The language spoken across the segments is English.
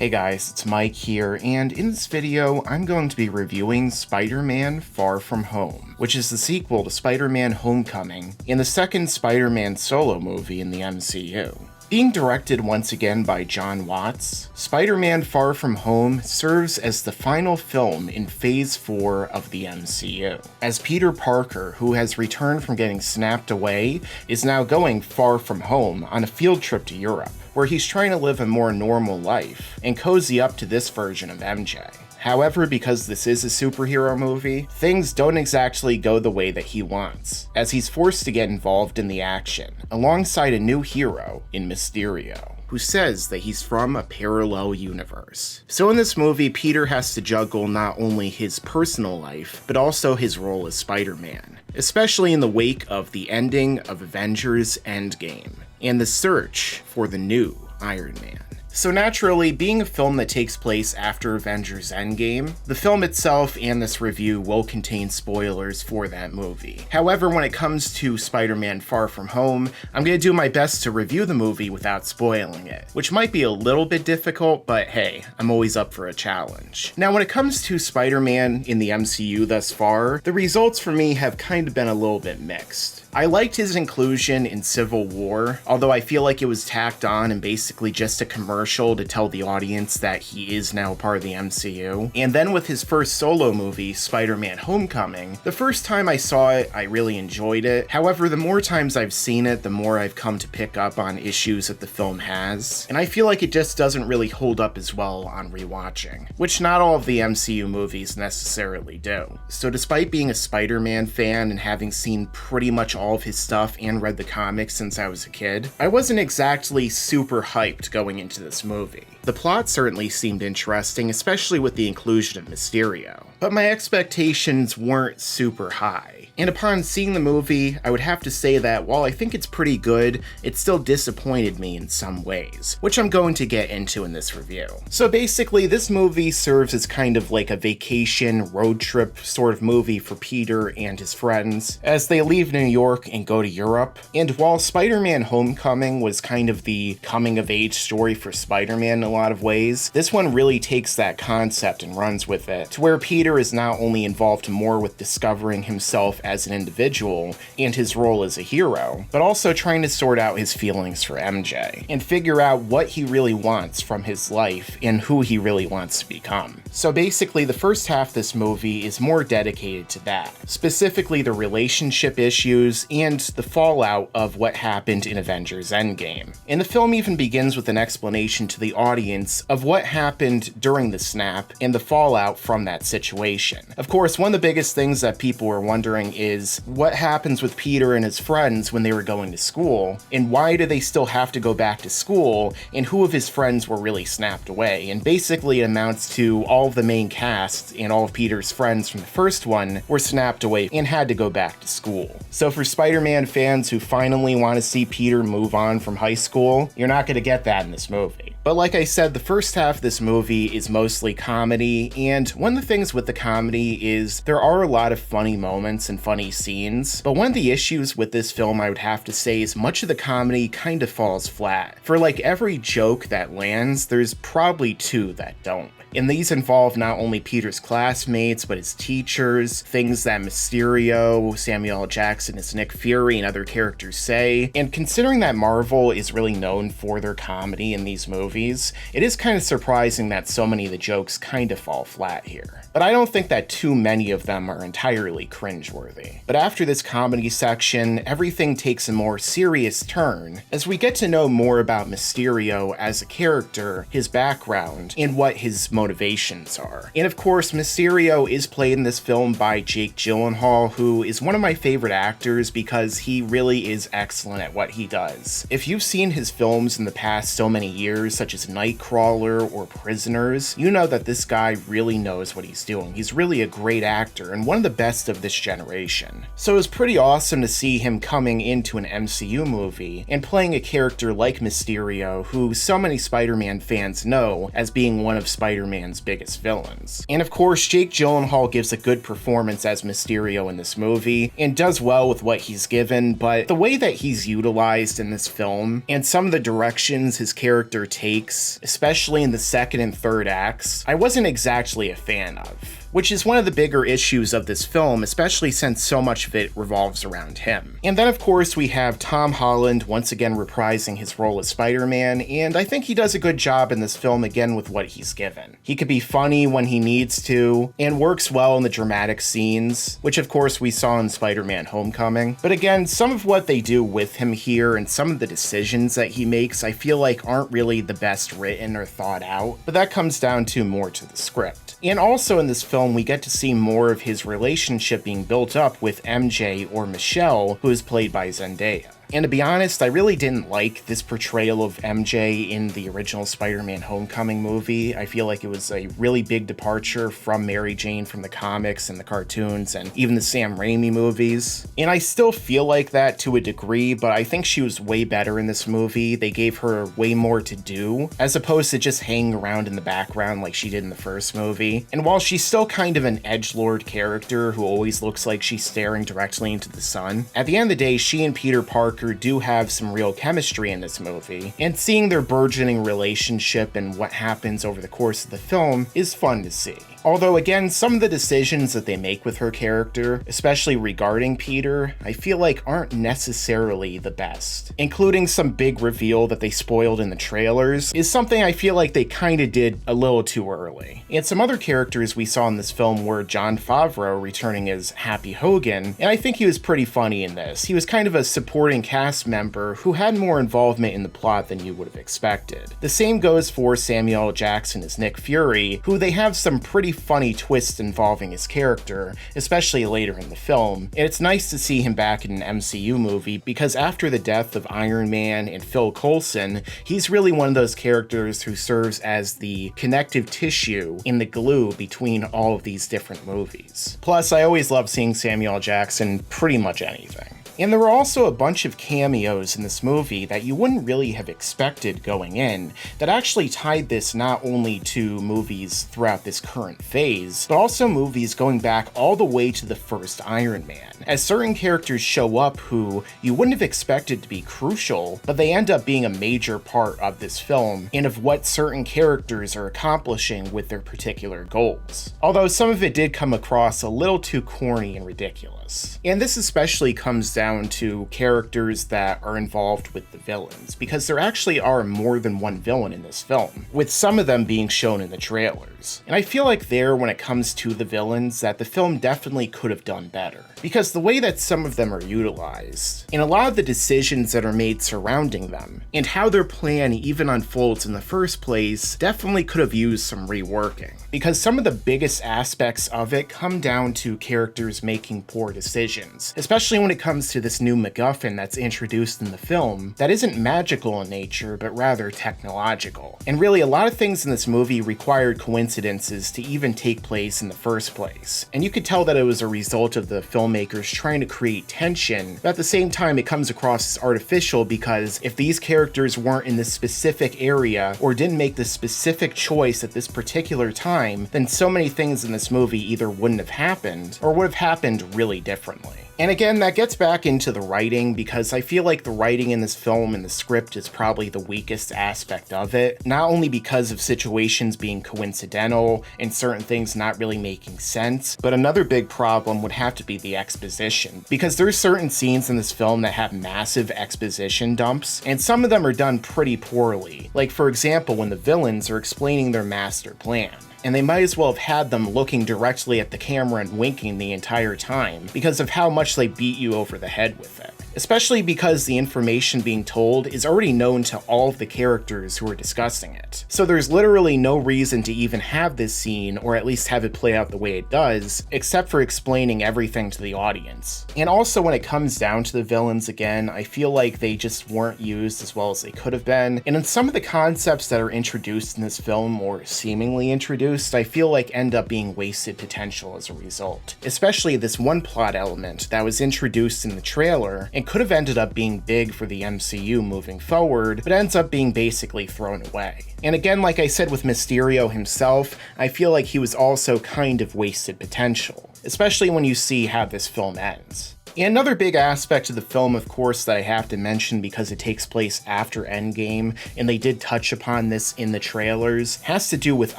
Hey guys, it's Mike here, and in this video, I'm going to be reviewing Spider-Man Far From Home, which is the sequel to Spider-Man Homecoming and the second Spider-Man solo movie in the MCU. Being directed once again by Jon Watts, Spider-Man Far From Home serves as the final film in Phase 4 of the MCU, as Peter Parker, who has returned from getting snapped away, is now going far from home on a field trip to Europe, where he's trying to live a more normal life and cozy up to this version of MJ. However, because this is a superhero movie, things don't exactly go the way that he wants, as he's forced to get involved in the action, alongside a new hero in Mysterio, who says that he's from a parallel universe. So in this movie, Peter has to juggle not only his personal life, but also his role as Spider-Man, especially in the wake of the ending of Avengers Endgame, and the search for the new Iron Man. So naturally, being a film that takes place after Avengers Endgame, the film itself and this review will contain spoilers for that movie. However, when it comes to Spider-Man Far From Home, I'm going to do my best to review the movie without spoiling it, which might be a little bit difficult, but hey, I'm always up for a challenge. Now, when it comes to Spider-Man in the MCU thus far, the results for me have kind of been a little bit mixed. I liked his inclusion in Civil War, although I feel like it was tacked on and basically just a commercial to tell the audience that he is now part of the MCU. And then with his first solo movie, Spider-Man Homecoming, the first time I saw it, I really enjoyed it. However, the more times I've seen it, the more I've come to pick up on issues that the film has, and I feel like it just doesn't really hold up as well on rewatching, which not all of the MCU movies necessarily do. So despite being a Spider-Man fan and having seen pretty much all of his stuff and read the comics since I was a kid, I wasn't exactly super hyped going into this movie. The plot certainly seemed interesting, especially with the inclusion of Mysterio, but my expectations weren't super high. And upon seeing the movie, I would have to say that while I think it's pretty good, it still disappointed me in some ways, which I'm going to get into in this review. So basically, this movie serves as kind of like a vacation road trip sort of movie for Peter and his friends as they leave New York and go to Europe. And while Spider-Man Homecoming was kind of the coming-of-age story for Spider-Man in a lot of ways, this one really takes that concept and runs with it, to where Peter is not only involved more with discovering himself as an individual and his role as a hero, but also trying to sort out his feelings for MJ and figure out what he really wants from his life and who he really wants to become. So basically, the first half of this movie is more dedicated to that, specifically the relationship issues and the fallout of what happened in Avengers Endgame. And the film even begins with an explanation to the audience of what happened during the snap and the fallout from that situation. Of course, one of the biggest things that people were wondering is what happens with Peter and his friends when they were going to school, and why do they still have to go back to school, and who of his friends were really snapped away. And basically it amounts to all of the main cast and all of Peter's friends from the first one were snapped away and had to go back to school. So for Spider-Man fans who finally want to see Peter move on from high school, you're not going to get that in this movie. But like I said, the first half of this movie is mostly comedy, and one of the things with the comedy is there are a lot of funny moments and funny scenes, but one of the issues with this film I would have to say is much of the comedy kind of falls flat. For like every joke that lands, there's probably two that don't. And these involve not only Peter's classmates, but his teachers, things that Mysterio, Samuel L. Jackson as Nick Fury, and other characters say. And considering that Marvel is really known for their comedy in these movies, it is kind of surprising that so many of the jokes kind of fall flat here. But I don't think that too many of them are entirely cringeworthy. But after this comedy section, everything takes a more serious turn as we get to know more about Mysterio as a character, his background, and what his motivations are. And of course, Mysterio is played in this film by Jake Gyllenhaal, who is one of my favorite actors because he really is excellent at what he does. If you've seen his films in the past so many years, such as Nightcrawler or Prisoners, you know that this guy really knows what he's doing. He's really a great actor and one of the best of this generation. So it was pretty awesome to see him coming into an MCU movie and playing a character like Mysterio, who so many Spider-Man fans know as being one of Spider-Man's biggest villains. And of course, Jake Gyllenhaal gives a good performance as Mysterio in this movie and does well with what he's given, but the way that he's utilized in this film and some of the directions his character takes takes, especially in the second and third acts, I wasn't exactly a fan of, which is one of the bigger issues of this film, especially since so much of it revolves around him. And then of course we have Tom Holland once again reprising his role as Spider-Man, and I think he does a good job in this film again with what he's given. He could be funny when he needs to, and works well in the dramatic scenes, which of course we saw in Spider-Man Homecoming. But again, some of what they do with him here and some of the decisions that he makes I feel like aren't really the best written or thought out, but that comes down to more to the script. And also in this film, we get to see more of his relationship being built up with MJ, or Michelle, who is played by Zendaya. And to be honest, I really didn't like this portrayal of MJ in the original Spider-Man Homecoming movie. I feel like it was a really big departure from Mary Jane from the comics and the cartoons and even the Sam Raimi movies. And I still feel like that to a degree, but I think she was way better in this movie. They gave her way more to do, as opposed to just hanging around in the background like she did in the first movie. And while she's still kind of an edgelord character who always looks like she's staring directly into the sun, at the end of the day, she and Peter Parker do have some real chemistry in this movie, and seeing their burgeoning relationship and what happens over the course of the film is fun to see. Although again, some of the decisions that they make with her character, especially regarding Peter, I feel like aren't necessarily the best. Including some big reveal that they spoiled in the trailers is something I feel like they kinda did a little too early. And some other characters we saw in this film were Jon Favreau returning as Happy Hogan, and I think he was pretty funny in this. He was kind of a supporting cast member who had more involvement in the plot than you would have expected. The same goes for Samuel L. Jackson as Nick Fury, who they have some pretty funny twists involving his character, especially later in the film, and it's nice to see him back in an MCU movie because after the death of Iron Man and Phil Coulson, he's really one of those characters who serves as the connective tissue in the glue between all of these different movies. Plus, I always love seeing Samuel L. Jackson pretty much anything. And there were also a bunch of cameos in this movie that you wouldn't really have expected going in, that actually tied this not only to movies throughout this current phase, but also movies going back all the way to the first Iron Man, as certain characters show up who you wouldn't have expected to be crucial, but they end up being a major part of this film and of what certain characters are accomplishing with their particular goals. Although some of it did come across a little too corny and ridiculous. And this especially comes down to characters that are involved with the villains, because there actually are more than one villain in this film, with some of them being shown in the trailers. And I feel like there, when it comes to the villains, that the film definitely could have done better, because the way that some of them are utilized, and a lot of the decisions that are made surrounding them, and how their plan even unfolds in the first place, definitely could have used some reworking. Because some of the biggest aspects of it come down to characters making poor decisions, especially when it comes to this new MacGuffin that's introduced in the film that isn't magical in nature, but rather technological. And really, a lot of things in this movie required coincidences to even take place in the first place. And you could tell that it was a result of the filmmakers trying to create tension, but at the same time it comes across as artificial, because if these characters weren't in this specific area or didn't make this specific choice at this particular time, then so many things in this movie either wouldn't have happened or would have happened really differently. And again, that gets back into the writing, because I feel like the writing in this film and the script is probably the weakest aspect of it, not only because of situations being coincidental and certain things not really making sense, but another big problem would have to be the exposition, because there's certain scenes in this film that have massive exposition dumps, and some of them are done pretty poorly. Like for example, when the villains are explaining their master plan. And they might as well have had them looking directly at the camera and winking the entire time, because of how much they beat you over the head with it. Especially because the information being told is already known to all of the characters who are discussing it. So there's literally no reason to even have this scene, or at least have it play out the way it does, except for explaining everything to the audience. And also when it comes down to the villains again, I feel like they just weren't used as well as they could have been. And in some of the concepts that are introduced in this film, or seemingly introduced, I feel like end up being wasted potential as a result. Especially this one plot element that was introduced in the trailer and could have ended up being big for the MCU moving forward, but ends up being basically thrown away. And again, like I said with Mysterio himself, I feel like he was also kind of wasted potential, especially when you see how this film ends. And another big aspect of the film, of course, that I have to mention because it takes place after Endgame, and they did touch upon this in the trailers, has to do with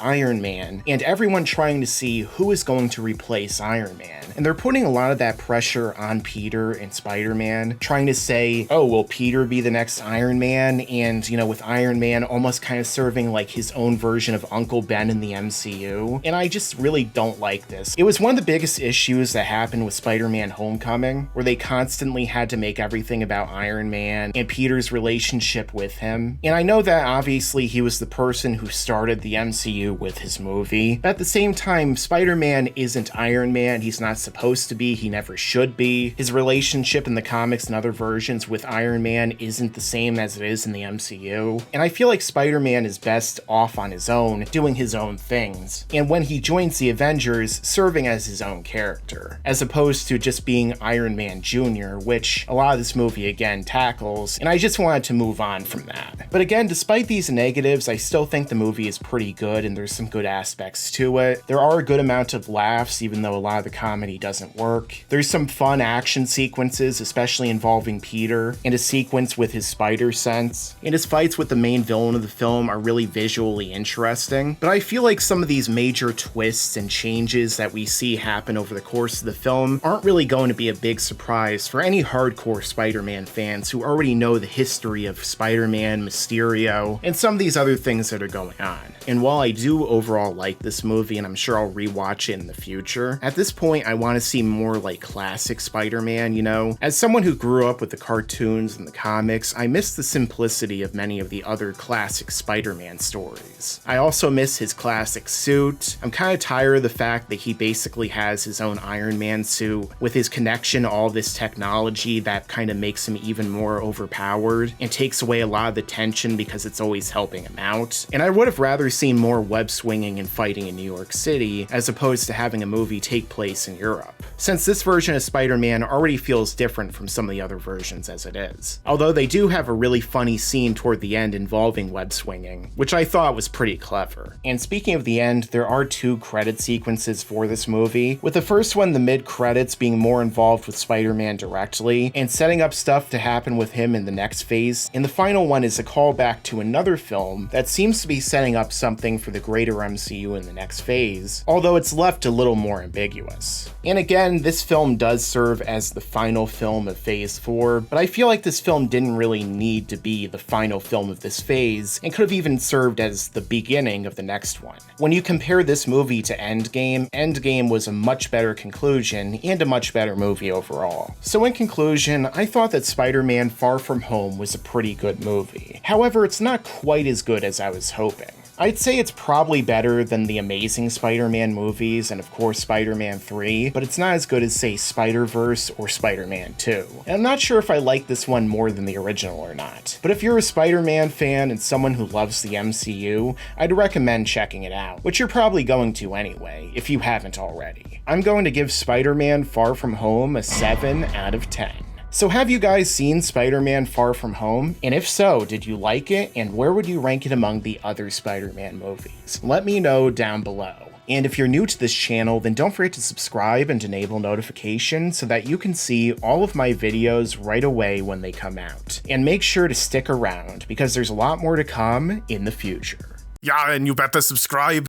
Iron Man and everyone trying to see who is going to replace Iron Man. And they're putting a lot of that pressure on Peter and Spider-Man, trying to say, oh, will Peter be the next Iron Man? And, you know, with Iron Man almost kind of serving like his own version of Uncle Ben in the MCU. And I just really don't like this. It was one of the biggest issues that happened with Spider-Man Homecoming, where they constantly had to make everything about Iron Man and Peter's relationship with him. And I know that obviously he was the person who started the MCU with his movie, but at the same time, Spider-Man isn't Iron Man. He's not supposed to be. He never should be. His relationship in the comics and other versions with Iron Man isn't the same as it is in the MCU. And I feel like Spider-Man is best off on his own, doing his own things. And when he joins the Avengers, serving as his own character, as opposed to just being Iron Man Jr., which a lot of this movie again tackles, and I just wanted to move on from that. But again, despite these negatives, I still think the movie is pretty good and there's some good aspects to it. There are a good amount of laughs, even though a lot of the comedy doesn't work. There's some fun action sequences, especially involving Peter, and a sequence with his spider sense. And his fights with the main villain of the film are really visually interesting. But I feel like some of these major twists and changes that we see happen over the course of the film aren't really going to be a big surprise for any hardcore Spider-Man fans who already know the history of Spider-Man, Mysterio, and some of these other things that are going on. And while I do overall like this movie, and I'm sure I'll rewatch it in the future, at this point I want to see more like classic Spider-Man, you know? As someone who grew up with the cartoons and the comics, I miss the simplicity of many of the other classic Spider-Man stories. I also miss his classic suit. I'm kind of tired of the fact that he basically has his own Iron Man suit with his connection to all this technology that kind of makes him even more overpowered and takes away a lot of the tension because it's always helping him out. And I would have rather seen more web swinging and fighting in New York City as opposed to having a movie take place in Europe, since this version of Spider-Man already feels different from some of the other versions as it is. Although they do have a really funny scene toward the end involving web swinging, which I thought was pretty clever. And speaking of the end, there are two credit sequences for this movie, with the first one, the mid-credits, being more involved with Spider-Man directly and setting up stuff to happen with him in the next phase, and the final one is a callback to another film that seems to be setting up something for the greater MCU in the next phase, although it's left a little more ambiguous. And again, this film does serve as the final film of Phase 4, but I feel like this film didn't really need to be the final film of this phase, and could have even served as the beginning of the next one. When you compare this movie to Endgame, Endgame was a much better conclusion and a much better movie overall. So in conclusion, I thought that Spider-Man Far From Home was a pretty good movie. However, it's not quite as good as I was hoping. I'd say it's probably better than the Amazing Spider-Man movies and of course Spider-Man 3, but it's not as good as say Spider-Verse or Spider-Man 2. And I'm not sure if I like this one more than the original or not. But if you're a Spider-Man fan and someone who loves the MCU, I'd recommend checking it out, which you're probably going to anyway, if you haven't already. I'm going to give Spider-Man Far From Home a 7 out of 10. So have you guys seen Spider-Man Far From Home? And if so, did you like it? And where would you rank it among the other Spider-Man movies? Let me know down below. And if you're new to this channel, then don't forget to subscribe and enable notifications so that you can see all of my videos right away when they come out. And make sure to stick around because there's a lot more to come in the future. Yeah, and you better subscribe.